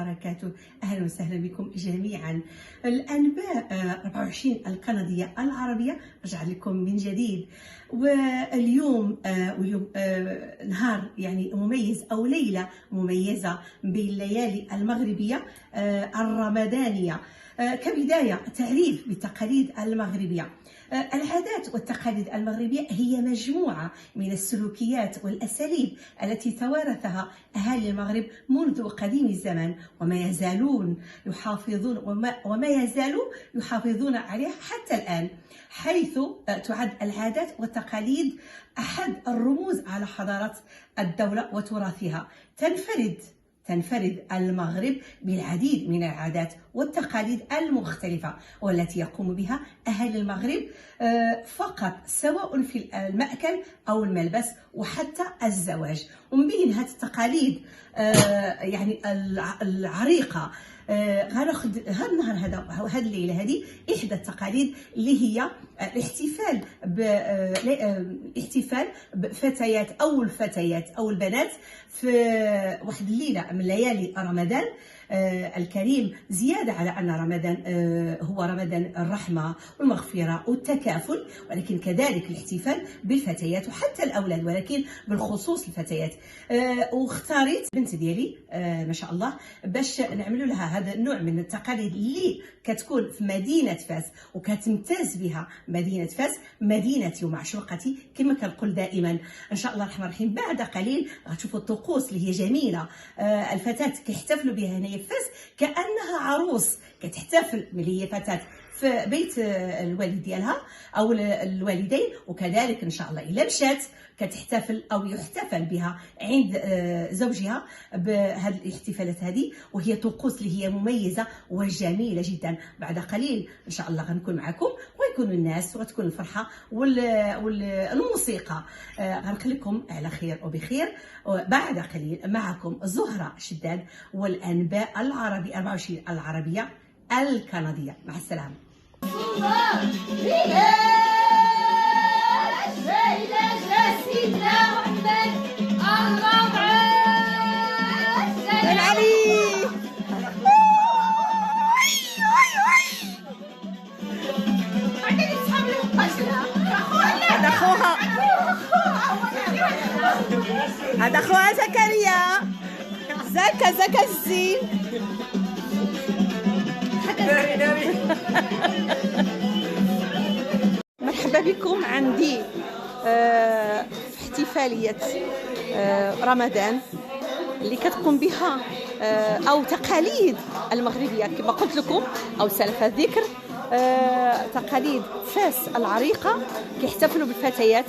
وبركاته. أهلا وسهلا بكم جميعا. الأنباء 24 الكندية العربية رجع لكم من جديد. واليوم نهار يعني مميز أو ليلة مميزة بين الليالي المغربية الرمضانية. كبداية تعريف بالتقاليد المغربية. العادات والتقاليد المغربية هي مجموعة من السلوكيات والأساليب التي توارثها أهالي المغرب منذ قديم الزمان وما يزالوا يحافظون عليها حتى الآن، حيث تعد العادات والتقاليد أحد الرموز على حضارة الدولة وتراثها. تنفرد المغرب بالعديد من العادات والتقاليد المختلفة والتي يقوم بها أهل المغرب فقط، سواء في المأكل أو الملبس وحتى الزواج. ومن بين هذه التقاليد يعني العريقة غناخذ هذا النهار هذا وهذه الليله هذه احدى التقاليد اللي هي الاحتفال بفتيات او البنات في واحد الليله من ليالي رمضان الكريم، زيادة على أن رمضان هو رمضان الرحمة والمغفرة والتكافل، ولكن كذلك الاحتفال بالفتيات وحتى الأولاد، ولكن بالخصوص الفتيات. واختاريت بنت ديالي ما شاء الله باش نعملوا لها هذا النوع من التقاليد اللي كتكون في مدينة فاس وكتمتاز بها مدينة فاس، مدينتي ومعشوقتي كما كنقول دائما. ان شاء الله الرحمن الرحيم بعد قليل غتشوفوا الطقوس اللي هي جميله. الفتاه كيحتفلوا بها هنايا في فاس كانها عروس كتحتفل ملي هي فتاه في بيت الوالد ديالها او الوالدين، وكذلك ان شاء الله الا مشات كتحتفل او يحتفل بها عند زوجها بهذه الاحتفالات هذه، وهي طقوس اللي هي مميزه وجميله جدا. بعد قليل ان شاء الله غنكون معكم ويكون الناس وتكون الفرحه والموسيقى. غنخليكم على خير وبخير. بعد قليل معكم زهره شداد والانباء العربي 24 العربيه الكنديه. مع السلامه. سيدنا محمد الله معاك علي. هذا خوها زكريا. زكا الزين. مرحبا بكم عندي في احتفالية رمضان اللي كتقوم بها أو تقاليد المغربية كما قلت لكم أو سلف الذكر. تقاليد فاس العريقة كيحتفلوا بالفتيات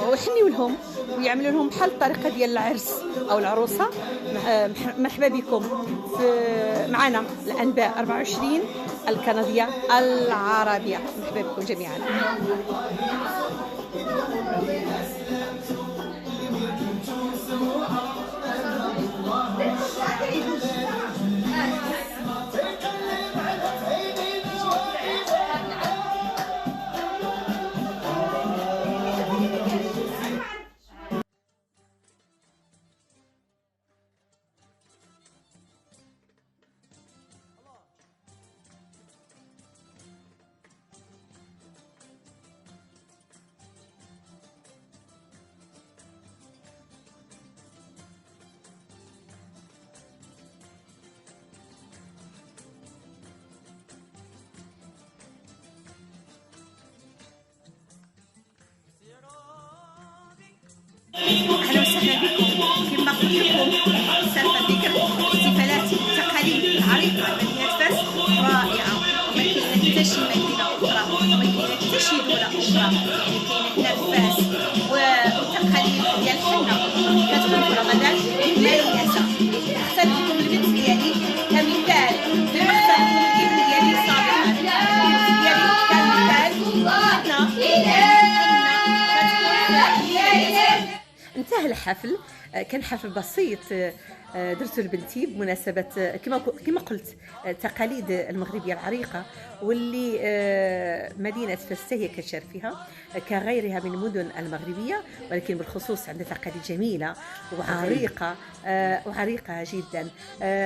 ويحنيوا لهم ويعملوا لهم بحال الطريقة ديال العرس أو العروسة. مرحبا بكم معنا الأنباء 24 الكندية العربية. مرحبا بكم جميعا. أهلا وسهلا بكم. كما قلت لكم سلف الذكر احتفالات التقاليد العريقة مدينة فاس رائعة، وما كاينة حتى شي مدينة أخرى وما كاينة حتى شي دولة أخرى، يعني كاينة هنا في فاس. والتقاليد ديال الحنة كتكون في رمضان مميزة. اخترت لكم البنت ديالي كمثال بالنسبة للابن ديالي صابر. البنت ديالي كمثال انتهى الحفل. كان حفل بسيط درت لبنتي بمناسبة كما قلت تقاليد المغربية العريقة، واللي مدينة فاس هي كتشارك فيها كغيرها من المدن المغربية، ولكن بالخصوص عندها تقاليد جميلة وعريقة وعريقة جدا.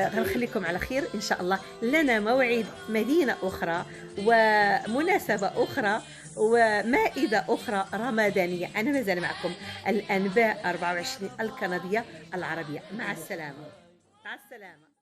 غنخليكم على خير إن شاء الله. لنا موعد مدينة أخرى ومناسبة أخرى ومائدة أخرى رمضانية. أنا مازال معكم الأنباء 24 الكندية العربية. مع السلامة. مع السلامة.